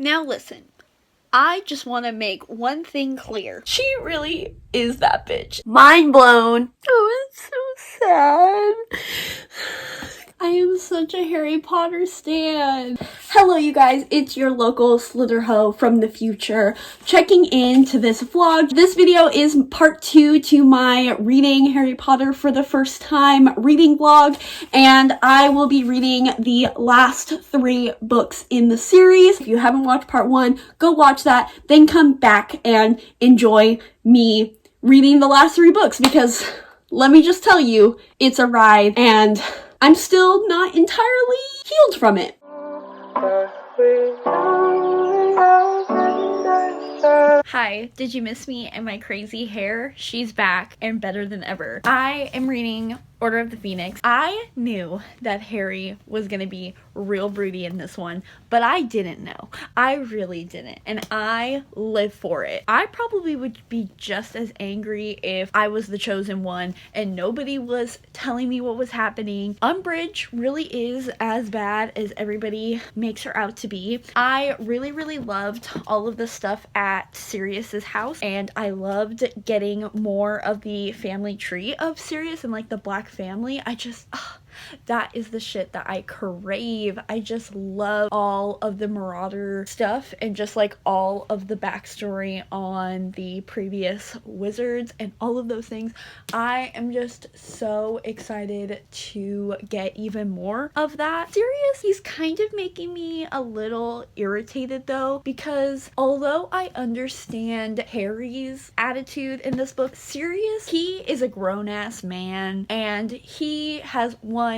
Now listen, I just want to make one thing clear. She really is that bitch. Mind blown. Oh, it's so sad. I am such a Harry Potter stan. Hello you guys, it's your local Slitherho from the future checking in to this vlog. This video is part 2 to my reading Harry Potter for the first time reading vlog, and I will be reading the last 3 books in the series. If you haven't watched part 1, go watch that, then come back and enjoy me reading the last 3 books, because let me just tell you, it's a ride and I'm still not entirely healed from it. Hi, did you miss me and my crazy hair? She's back and better than ever. I am reading Order of the Phoenix. I knew that Harry was gonna be real broody in this one, but I didn't know. I really didn't, and I live for it. I probably would be just as angry if I was the chosen one and nobody was telling me what was happening. Umbridge really is as bad as everybody makes her out to be. I really loved all of the stuff at Sirius's house, and I loved getting more of the family tree of Sirius and like the Black family. That is the shit that I crave. I just love all of the Marauder stuff and just like all of the backstory on the previous wizards and all of those things. I am just so excited to get even more of that. Sirius, he's kind of making me a little irritated though, because although I understand Harry's attitude in this book, Sirius, he is a grown-ass man and he has been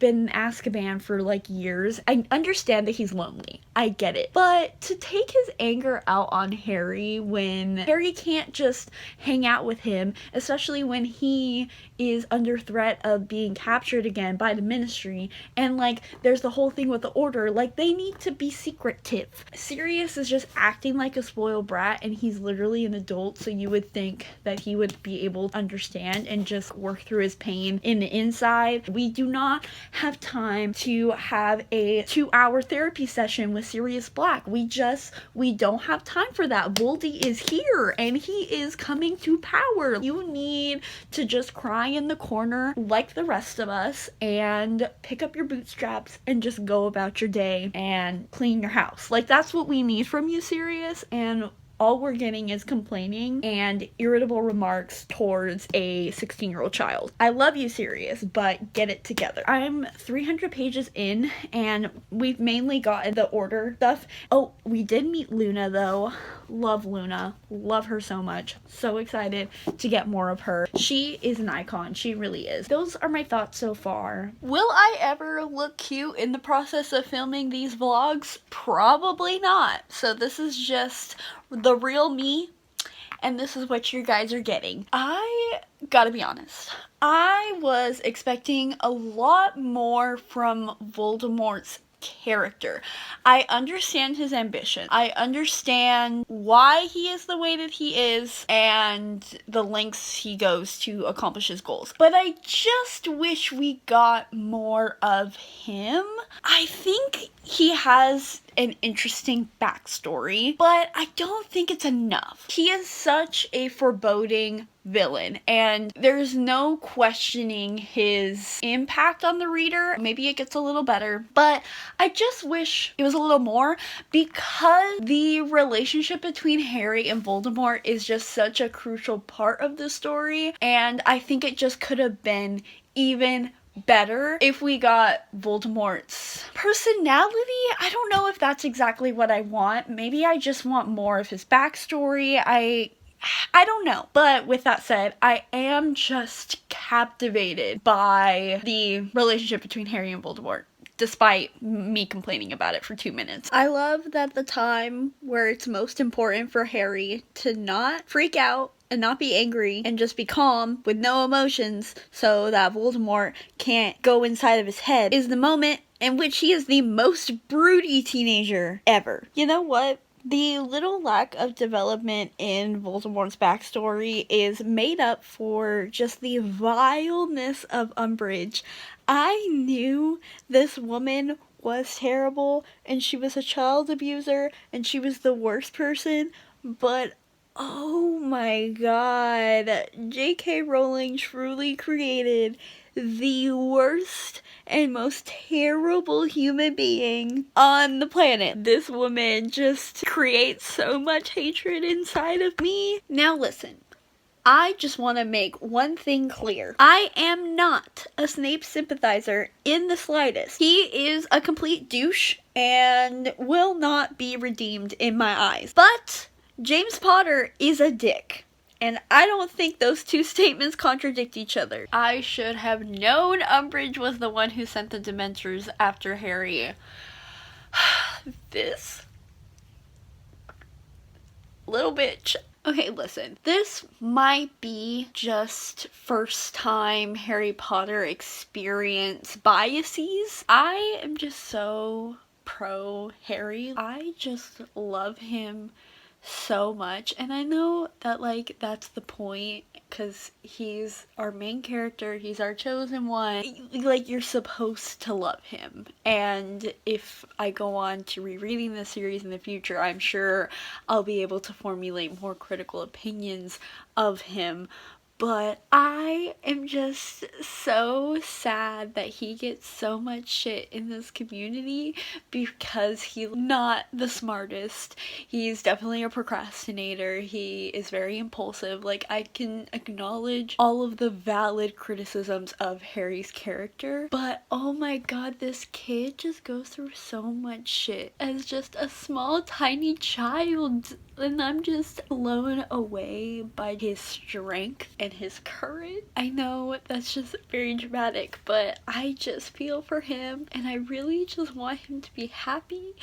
in Azkaban for like years. I understand that he's lonely. I get it. But to take his anger out on Harry when Harry can't just hang out with him, especially when he is under threat of being captured again by the Ministry, and like there's the whole thing with the Order, like they need to be secretive. Sirius is just acting like a spoiled brat, and he's literally an adult, so you would think that he would be able to understand and just work through his pain in the inside. We do not have time to have a 2-hour therapy session with Sirius Black. We don't have time for that. Voldy is here and he is coming to power. You need to just cry in the corner like the rest of us and pick up your bootstraps and just go about your day and clean your house. Like, that's what we need from you, Sirius, and all we're getting is complaining and irritable remarks towards a 16-year-old child. I love you, Sirius, but get it together. I'm 300 pages in, and we've mainly gotten the Order stuff. Oh, we did meet Luna, though. Love Luna. Love her so much. So excited to get more of her. She is an icon. She really is. Those are my thoughts so far. Will I ever look cute in the process of filming these vlogs? Probably not. So this is just the real me, and this is what you guys are getting. I gotta be honest, I was expecting a lot more from Voldemort's character. I understand his ambition. I understand why he is the way that he is and the lengths he goes to accomplish his goals. But I just wish we got more of him. I think he has an interesting backstory, but I don't think it's enough. He is such a foreboding villain, and there's no questioning his impact on the reader. Maybe it gets a little better, but I just wish it was a little more, because the relationship between Harry and Voldemort is just such a crucial part of the story, and I think it just could have been even better if we got Voldemort's personality. I don't know if that's exactly what I want. Maybe I just want more of his backstory. I don't know. But with that said, I am just captivated by the relationship between Harry and Voldemort, despite me complaining about it for 2 minutes. I love that the time where it's most important for Harry to not freak out and not be angry and just be calm with no emotions so that Voldemort can't go inside of his head is the moment in which he is the most broody teenager ever. You know what? The little lack of development in Voldemort's backstory is made up for just the vileness of Umbridge. I knew this woman was terrible, and she was a child abuser, and she was the worst person, but oh my god, J.K. Rowling truly created the worst and most terrible human being on the planet. This woman just creates so much hatred inside of me. Now listen, I just want to make one thing clear. I am not a Snape sympathizer in the slightest. He is a complete douche and will not be redeemed in my eyes. But James Potter is a dick. And I don't think those two statements contradict each other. I should have known Umbridge was the one who sent the Dementors after Harry. This little bitch. Okay, listen. This might be just first time Harry Potter experience biases. I am just so pro Harry. I just love him so much, and I know that like that's the point because he's our main character, he's our chosen one, like you're supposed to love him. And if I go on to rereading the series in the future, I'm sure I'll be able to formulate more critical opinions of him. But I am just so sad that he gets so much shit in this community because he's not the smartest. He's definitely a procrastinator. He is very impulsive. Like, I can acknowledge all of the valid criticisms of Harry's character, but oh my god, this kid just goes through so much shit as just a small, tiny child. And I'm just blown away by his strength and his courage. I know that's just very dramatic, but I just feel for him and I really just want him to be happy.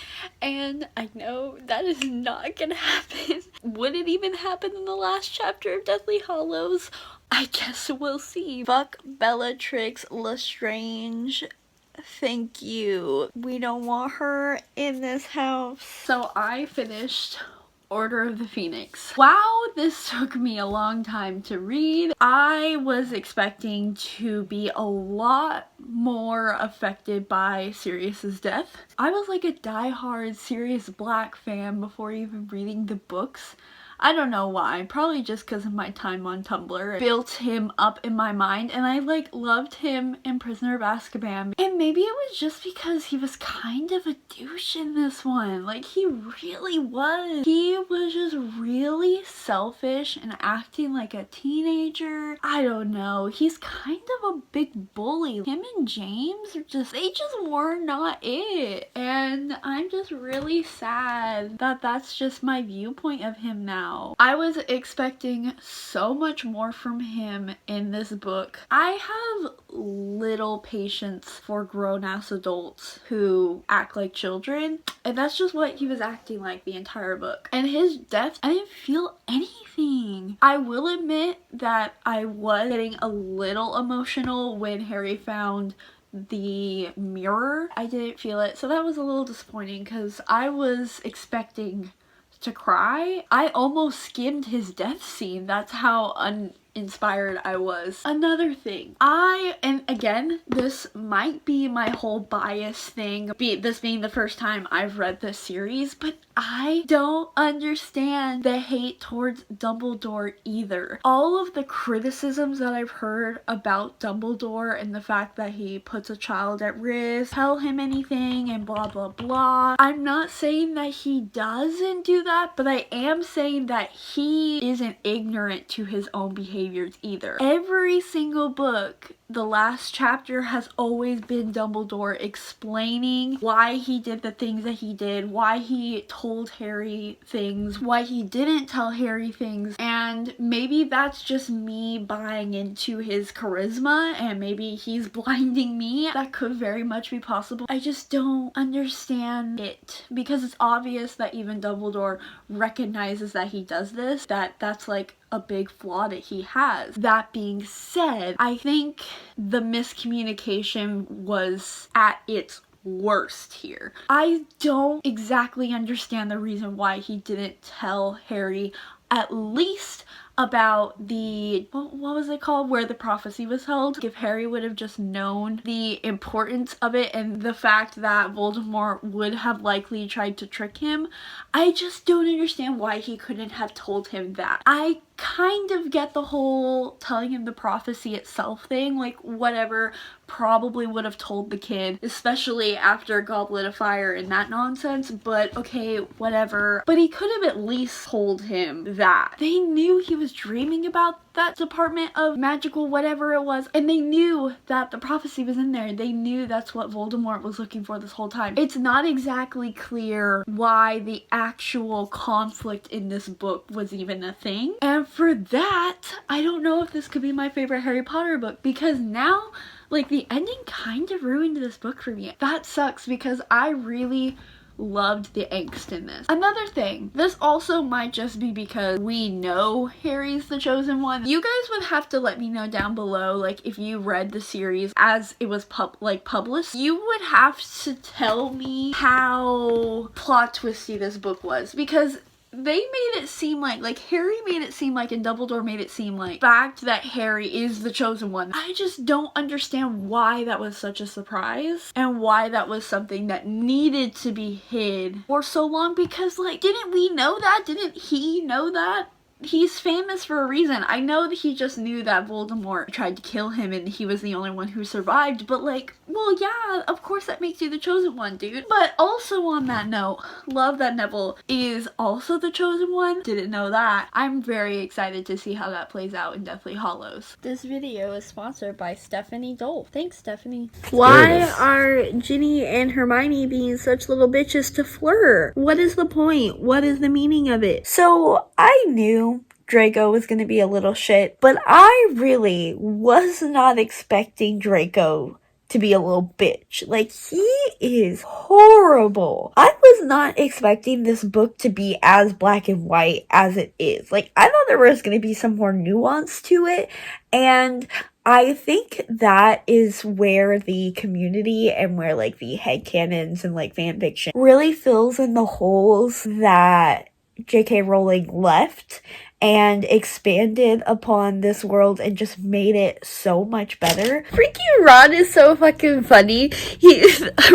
And I know that is not gonna happen. Would it even happen in the last chapter of Deathly Hallows? I guess we'll see. Fuck Bellatrix Lestrange. Thank you. We don't want her in this house. So I finished Order of the Phoenix. Wow, this took me a long time to read. I was expecting to be a lot more affected by Sirius's death. I was like a diehard Sirius Black fan before even reading the books. I don't know why, probably just because of my time on Tumblr. It built him up in my mind, and I like loved him in Prisoner of Azkaban. And maybe it was just because he was kind of a douche in this one. Like, he really was. He was just really selfish and acting like a teenager. I don't know. He's kind of a big bully. Him and James are just, they just were not it. And I'm just really sad that that's just my viewpoint of him now. I was expecting so much more from him in this book. I have little patience for grown-ass adults who act like children, and that's just what he was acting like the entire book. And his death, I didn't feel anything. I will admit that I was getting a little emotional when Harry found the mirror. I didn't feel it, so that was a little disappointing because I was expecting to cry. I almost skimmed his death scene. That's how uninspired I was. Another thing, and again, this might be my whole bias thing, this being the first time I've read this series, but I don't understand the hate towards Dumbledore either. All of the criticisms that I've heard about Dumbledore and the fact that he puts a child at risk, tell him anything and blah blah blah. I'm not saying that he doesn't do that, but I am saying that he isn't ignorant to his own behaviors either. Every single book, the last chapter has always been Dumbledore explaining why he did the things that he did, why he told Harry things, why he didn't tell Harry things, and maybe that's just me buying into his charisma and maybe he's blinding me. That could very much be possible. I just don't understand it because it's obvious that even Dumbledore recognizes that he does this, that's like a big flaw that he has. That being said, I think the miscommunication was at its worst here. I don't exactly understand the reason why he didn't tell Harry at least about the, what was it called, where the prophecy was held. If Harry would have just known the importance of it and the fact that Voldemort would have likely tried to trick him, I just don't understand why he couldn't have told him that. I kind of get the whole telling him the prophecy itself thing, like whatever, probably would have told the kid, especially after Goblet of Fire and that nonsense, but okay, whatever. But he could have at least told him that. They knew he was dreaming about that department of magical whatever it was, and they knew that the prophecy was in there. They knew that's what Voldemort was looking for this whole time. It's not exactly clear why the actual conflict in this book was even a thing, and for that, I don't know if this could be my favorite Harry Potter book, because now, like, the ending kind of ruined this book for me. That sucks because I really loved the angst in this. Another thing, this also might just be because we know Harry's the chosen one. You guys would have to let me know down below, like, if you read the series as it was published. You would have to tell me how plot twisty this book was, because they made it seem like Harry made it seem like, and Dumbledore made it seem like, the fact that Harry is the chosen one. I just don't understand why that was such a surprise and why that was something that needed to be hid for so long, because, like, didn't we know that? Didn't he know that? He's famous for a reason. I know that he just knew that Voldemort tried to kill him and he was the only one who survived, but, like, well, yeah, of course that makes you the chosen one, dude. But also on that note, love that Neville is also the chosen one. Didn't know that. I'm very excited to see how that plays out in Deathly Hallows. This video is sponsored by Stephanie Dole. Thanks, Stephanie. Why are Ginny and Hermione being such little bitches to flirt? What is the point? What is the meaning of it? So, I knew Draco was going to be a little shit, but I really was not expecting Draco to be a little bitch. Like, he is horrible. I was not expecting this book to be as black and white as it is. Like, I thought there was going to be some more nuance to it, and I think that is where the community and where, like, the headcanons and, like, fanfiction really fills in the holes that J.K. Rowling left and expanded upon this world and just made it so much better. Freaking Ron is so fucking funny.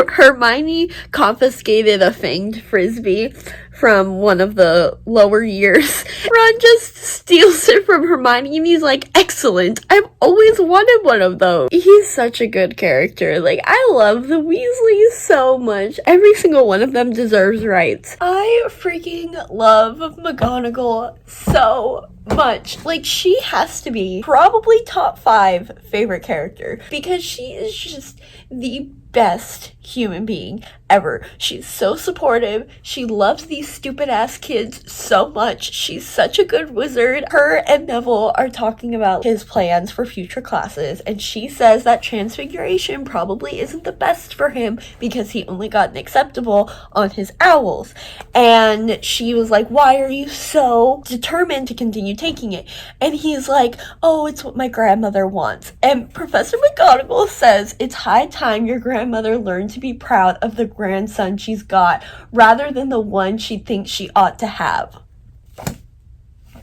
Hermione confiscated a fanged frisbee from one of the lower years. Ron just steals it from Hermione and he's like, excellent, I've always wanted one of those. He's such a good character. Like, I love the Weasleys so much. Every single one of them deserves rights. I freaking love McGonagall so much. Like, she has to be probably top 5 favorite character because she is just the best human being ever. She's so supportive. She loves these stupid ass kids so much. She's such a good wizard. Her and Neville are talking about his plans for future classes, and she says that transfiguration probably isn't the best for him because he only got an acceptable on his owls. And she was like, why are you so determined to continue taking it? And he's like, oh, it's what my grandmother wants. And Professor McGonagall says it's high time your grandmother learned to be proud of the grandson she's got rather than the one she thinks she ought to have.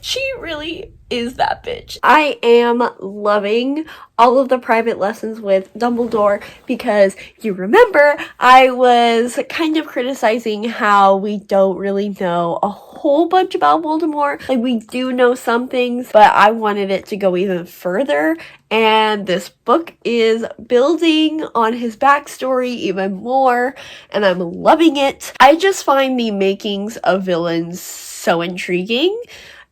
She really is that bitch. I am loving all of the private lessons with Dumbledore because you remember I was kind of criticizing how we don't really know a whole bunch about Voldemort. Like, we do know some things, but I wanted it to go even further, and this book is building on his backstory even more, and I'm loving it. I just find the makings of villains so intriguing.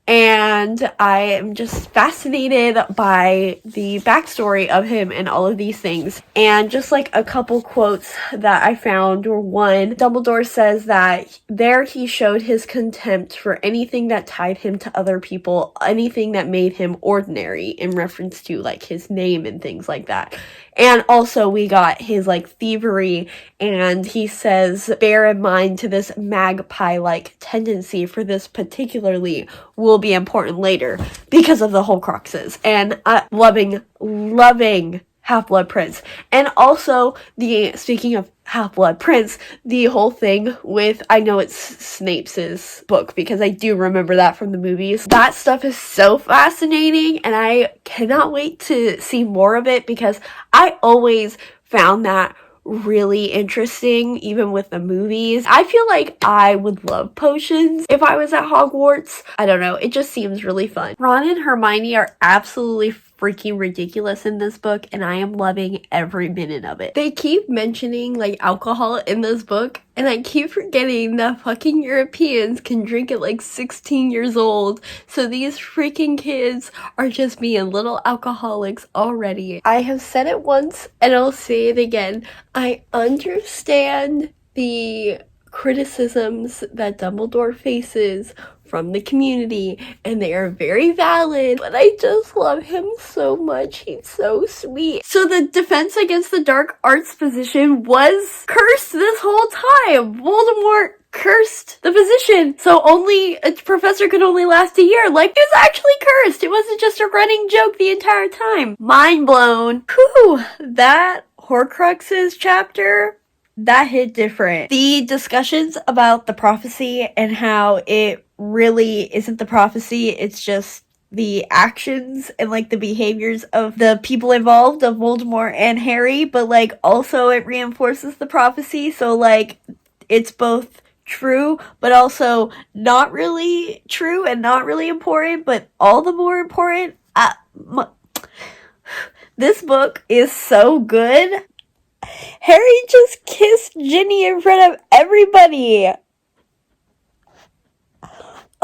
And I am just fascinated by the backstory of him and all of these things. And just like a couple quotes that I found were, one, Dumbledore says that there he showed his contempt for anything that tied him to other people, anything that made him ordinary, in reference to like his name and things like that. And also we got his like thievery, and he says, bear in mind to this magpie-like tendency for this particularly will be important later because of the Horcruxes. And I'm loving Half-Blood Prince. And also, speaking of Half-Blood Prince, the whole thing with, I know it's Snape's book, because I do remember that from the movies. That stuff is so fascinating, and I cannot wait to see more of it, because I always found that really interesting, even with the movies. I feel like I would love potions if I was at Hogwarts. I don't know, it just seems really fun. Ron and Hermione are absolutely freaking ridiculous in this book, and I am loving every minute of it. They keep mentioning like alcohol in this book, and I keep forgetting that fucking Europeans can drink at like 16 years old, so these freaking kids are just being little alcoholics already. I have said it once, and I'll say it again. I understand the criticisms that Dumbledore faces from the community, and they are very valid, but I just love him so much. He's so sweet. So the Defense Against the Dark Arts position was cursed this whole time. Voldemort cursed the position, so only a professor could only last a year. Like, it was actually cursed. It wasn't just a running joke the entire time. Mind blown. Whew, that Horcruxes chapter, that hit different. The discussions about the prophecy and how it really isn't the prophecy, it's just the actions and like the behaviors of the people involved, of Voldemort and Harry, but like also it reinforces the prophecy, so like it's both true but also not really true and not really important, but all the more important. This book is so good. Harry just kissed Ginny in front of everybody.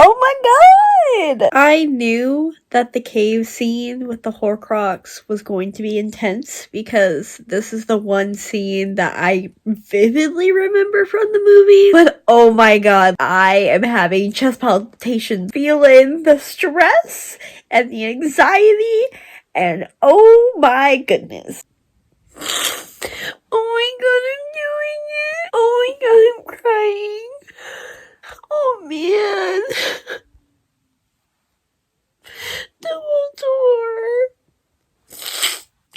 Oh my god! I knew that the cave scene with the Horcrux was going to be intense, because this is the one scene that I vividly remember from the movie. But oh my god, I am having chest palpitations, feeling the stress and the anxiety, and oh my goodness. Oh my god, I'm doing it! Oh my god, I'm crying! Oh man. Dumbledore.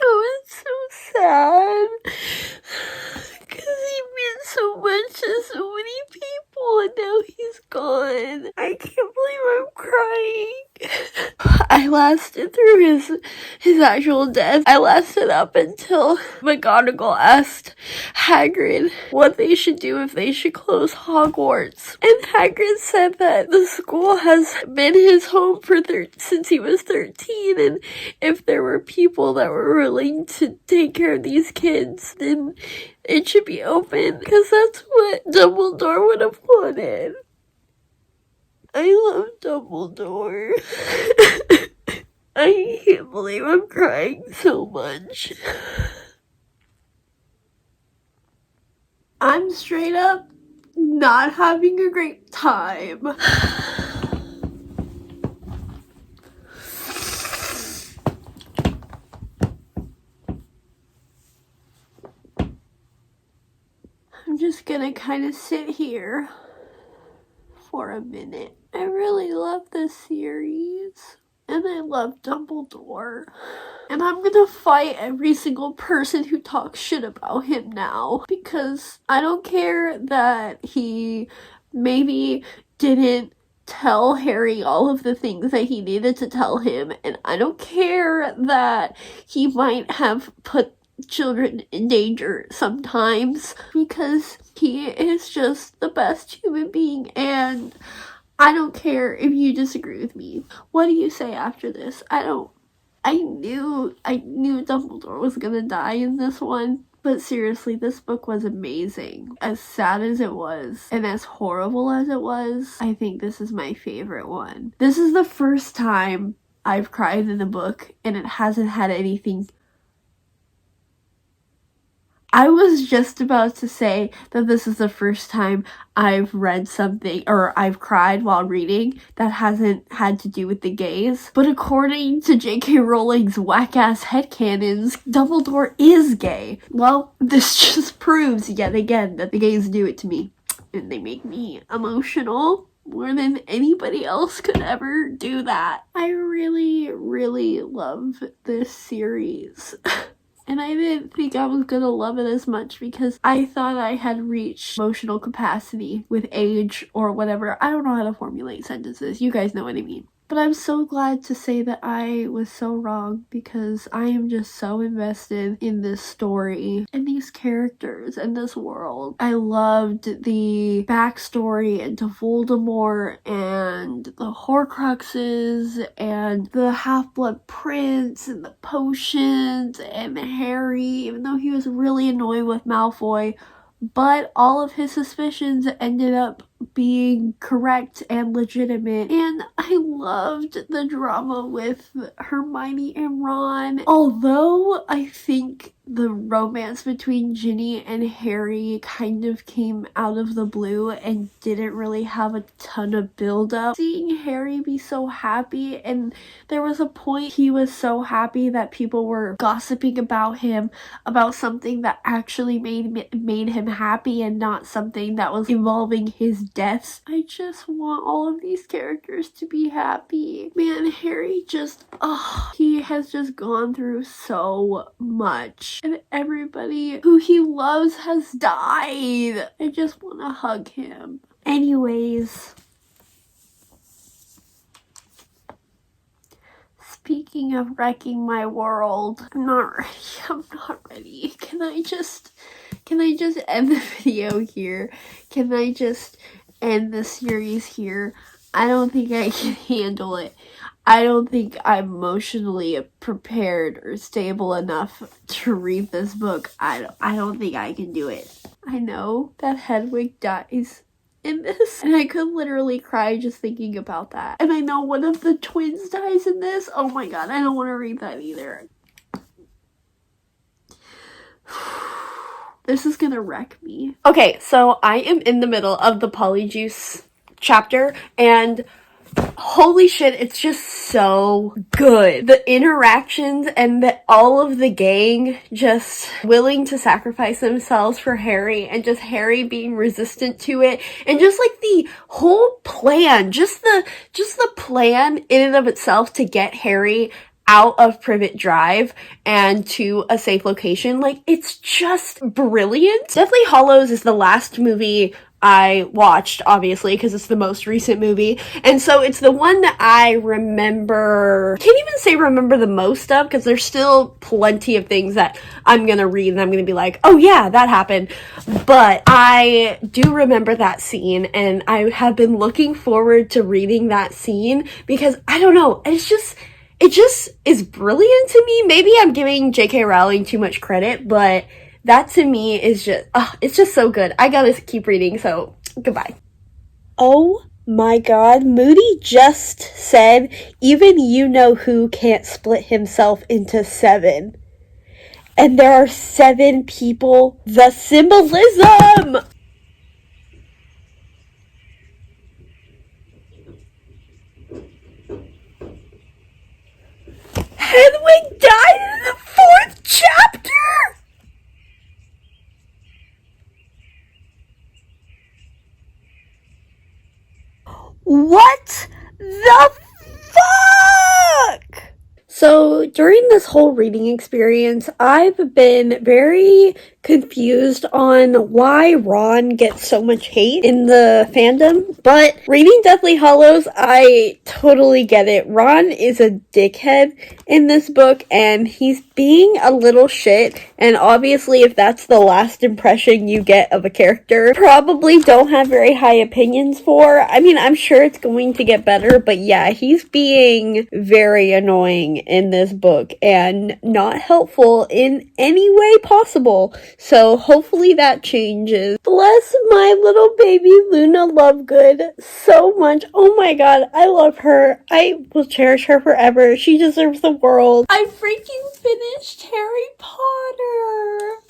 Oh, it's so sad. Because he meant so much to so many people, and now he's gone. I can't believe I'm crying. I lasted through his actual death. I lasted up until McGonagall asked Hagrid what they should do if they should close Hogwarts. And Hagrid said that the school has been his home since he was 13, and if there were people that were willing to take care of these kids, then it should be open, because that's what Dumbledore would have wanted. I love Dumbledore. I can't believe I'm crying so much. I'm straight up not having a great time. I'm just gonna kind of sit here for a minute. I really love this series, and I love Dumbledore, and I'm gonna fight every single person who talks shit about him now, because I don't care that he maybe didn't tell Harry all of the things that he needed to tell him, and I don't care that he might have put children in danger sometimes, because he is just the best human being, and I don't care if you disagree with me. What do you say after this? I knew Dumbledore was gonna die in this one, but seriously, this book was amazing. As sad as it was, and as horrible as it was, I think this is my favorite one. This is the first time I've cried in a book, and it hasn't had anything. I was just about to say that this is the first time I've read something, or I've cried while reading, that hasn't had to do with the gays. But according to J.K. Rowling's whack-ass headcanons, Dumbledore is gay. Well, this just proves yet again that the gays do it to me. And they make me emotional more than anybody else could ever do that. I really, really love this series. And I didn't think I was gonna love it as much because I thought I had reached emotional capacity with age or whatever. I don't know how to formulate sentences. You guys know what I mean. But I'm so glad to say that I was so wrong because I am just so invested in this story and these characters and this world. I loved the backstory into Voldemort and the Horcruxes and the Half-Blood Prince and the potions and Harry, even though he was really annoyed with Malfoy. But all of his suspicions ended up being correct and legitimate. And I loved the drama with Hermione and Ron. Although I think the romance between Ginny and Harry kind of came out of the blue and didn't really have a ton of build-up. Seeing Harry be so happy, and there was a point he was so happy that people were gossiping about him, about something that actually made him happy and not something that was involving his deaths. I just want all of these characters to be happy. Man, Harry just, he has just gone through so much. And everybody who he loves has died. I just want to hug him. Anyways, speaking of wrecking my world, I'm not ready. Can I just end the video here? Can I just end the series here? I don't think I can handle it. I don't think I'm emotionally prepared or stable enough to read this book. I don't think I can do it. I know that Hedwig dies in this, and I could literally cry just thinking about that. And I know one of the twins dies in this. Oh my god, I don't want to read that either. This is gonna wreck me. Okay, so I am in the middle of the Polyjuice chapter, and holy shit, it's just so good. The interactions and all of the gang just willing to sacrifice themselves for Harry, and just Harry being resistant to it, and just like the whole plan, just the plan in and of itself to get Harry out of Privet Drive and to a safe location. Like, it's just brilliant. Deathly Hallows is the last movie I watched, obviously, because it's the most recent movie, and so it's the one that I remember, can't even say remember the most of, because there's still plenty of things that I'm gonna read and I'm gonna be like, oh yeah, that happened, but I do remember that scene, and I have been looking forward to reading that scene, because, I don't know, it just is brilliant to me. Maybe I'm giving J.K. Rowling too much credit, but that to me is just, it's just so good. I gotta keep reading, so goodbye. Oh my god, Moody just said, even you know who can't split himself into 7. And there are 7 people. The symbolism! Hedwig died in the 4th chapter! What the fuck? So during this whole reading experience, I've been very confused on why Ron gets so much hate in the fandom, but reading Deathly Hallows, I totally get it. Ron is a dickhead in this book, and he's being a little shit, and obviously if that's the last impression you get of a character, probably don't have very high opinions for. I mean, I'm sure it's going to get better, but yeah, he's being very annoying in this book and not helpful in any way possible. So hopefully that changes. Bless my little baby Luna Lovegood so much. Oh my god, I love her. I will cherish her forever. She deserves the world. I freaking finished Harry Potter.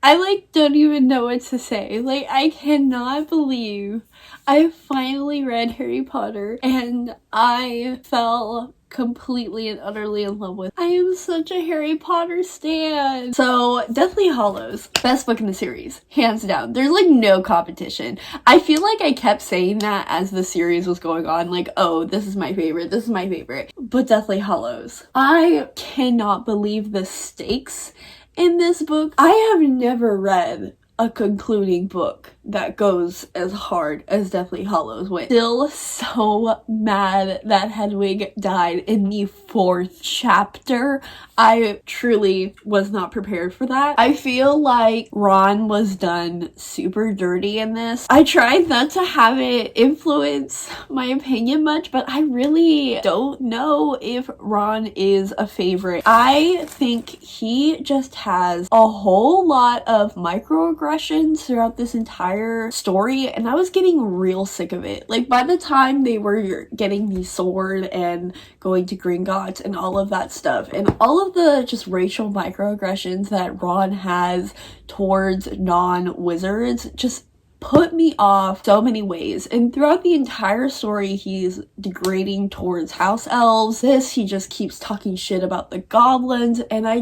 I don't even know what to say. I cannot believe I finally read Harry Potter and I fell completely and utterly in love with. I am such a Harry Potter stan. So Deathly Hallows, best book in the series, hands down. There's like no competition. I feel like I kept saying that as the series was going on, like, oh, this is my favorite, this is my favorite. But Deathly Hallows, I cannot believe the stakes in this book. I have never read a concluding book that goes as hard as Deathly Hallows went. Still so mad that Hedwig died in the 4th chapter. I truly was not prepared for that. I feel like Ron was done super dirty in this. I tried not to have it influence my opinion much, but I really don't know if Ron is a favorite. I think he just has a whole lot of microaggressions throughout this entire story, and I was getting real sick of it. Like, by the time they were getting the sword and going to Gringotts and all of that stuff, and all of the just racial microaggressions that Ron has towards non-wizards just put me off so many ways. And throughout the entire story, he's degrading towards house elves. He just keeps talking shit about the goblins, and I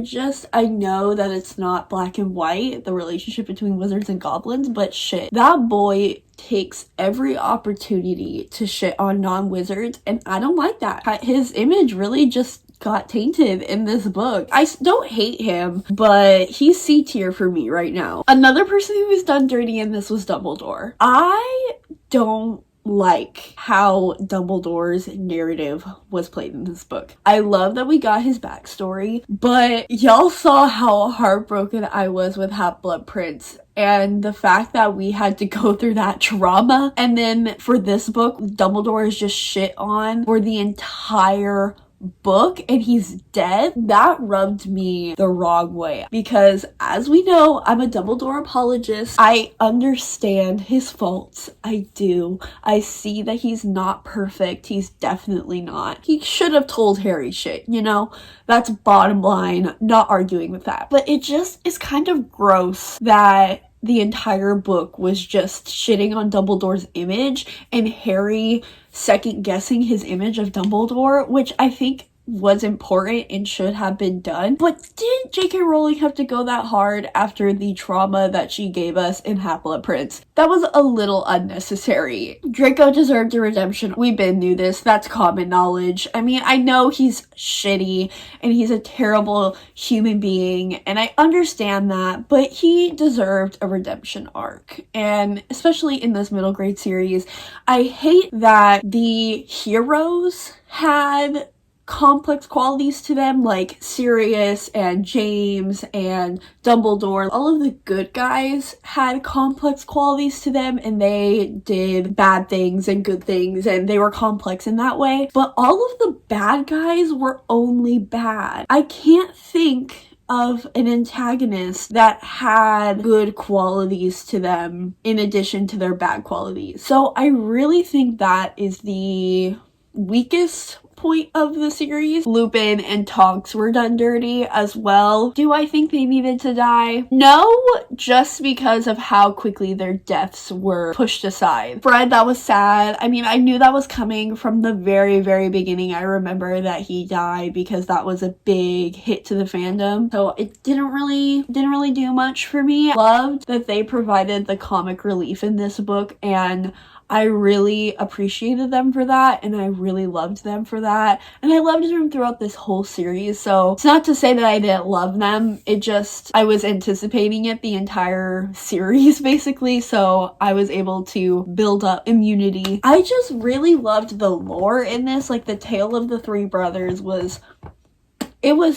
know that it's not black and white, the relationship between wizards and goblins, but shit, that boy takes every opportunity to shit on non-wizards, and I don't like that. His image really just got tainted in this book. I don't hate him, but he's C tier for me right now. Another person who was done dirty in this was Dumbledore. I don't like how Dumbledore's narrative was played in this book. I love that we got his backstory, but y'all saw how heartbroken I was with Half-Blood Prince, and the fact that we had to go through that trauma, and then for this book, Dumbledore is just shit on for the entire book and he's dead. That rubbed me the wrong way, because as we know, I'm a Dumbledore apologist. I understand his faults. I do. I see that he's not perfect. He's definitely not. He should have told Harry shit, you know? That's bottom line. Not arguing with that. But it just is kind of gross that the entire book was just shitting on Dumbledore's image and Harry second guessing his image of Dumbledore, which I think was important and should have been done. But did J.K. Rowling have to go that hard after the trauma that she gave us in Half-Blood Prince? That was a little unnecessary. Draco deserved a redemption. We been knew this. That's common knowledge. I mean, I know he's shitty and he's a terrible human being, and I understand that, but he deserved a redemption arc. And especially in this middle grade series, I hate that the heroes had complex qualities to them, like Sirius and James and Dumbledore. All of the good guys had complex qualities to them, and they did bad things and good things, and they were complex in that way. But all of the bad guys were only bad. I can't think of an antagonist that had good qualities to them in addition to their bad qualities. So I really think that is the weakest point of the series. Lupin and Tonks were done dirty as well. Do I think they needed to die? No, just because of how quickly their deaths were pushed aside. Fred, that was sad. I mean, I knew that was coming from the very, very beginning. I remember that he died because that was a big hit to the fandom. So it didn't really do much for me. Loved that they provided the comic relief in this book, and I really appreciated them for that, and I really loved them for that, and I loved them throughout this whole series. So it's not to say that I didn't love them, it just, I was anticipating it the entire series basically, so I was able to build up immunity. I just really loved the lore in this. Like, the tale of the three brothers was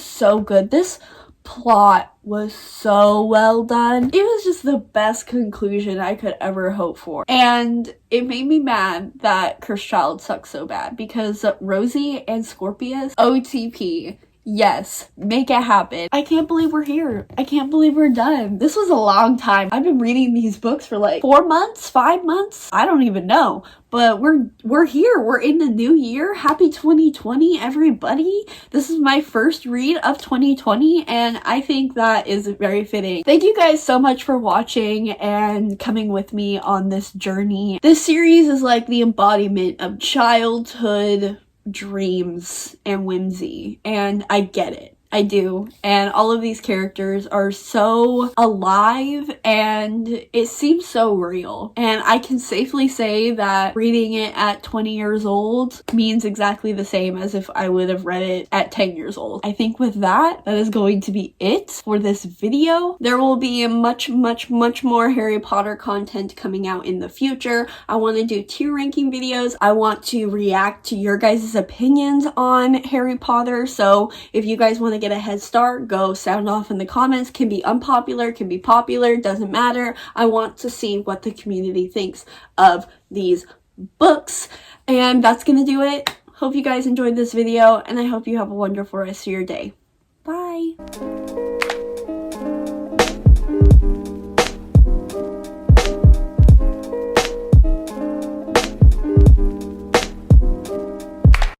so good. This plot was so well done. It was just the best conclusion I could ever hope for. And it made me mad that Cursed Child sucks so bad, because Rosie and Scorpius, OTP. Yes, make it happen. I can't believe we're here. I can't believe we're done. This was a long time. I've been reading these books for like 4 months, 5 months. I don't even know. But we're here. We're in the new year. Happy 2020, everybody. This is my first read of 2020, and I think that is very fitting. Thank you guys so much for watching and coming with me on this journey. This series is like the embodiment of childhood dreams and whimsy, and I get it. I do. And all of these characters are so alive and it seems so real. And I can safely say that reading it at 20 years old means exactly the same as if I would have read it at 10 years old. I think with that is going to be it for this video. There will be much more Harry Potter content coming out in the future. I want to do tier ranking videos. I want to react to your guys' opinions on Harry Potter. So if you guys want to get a head start, go sound off in the comments. Can be unpopular, can be popular, doesn't matter. I want to see what the community thinks of these books. And that's gonna do it. Hope you guys enjoyed this video, and I hope you have a wonderful rest of your day. Bye!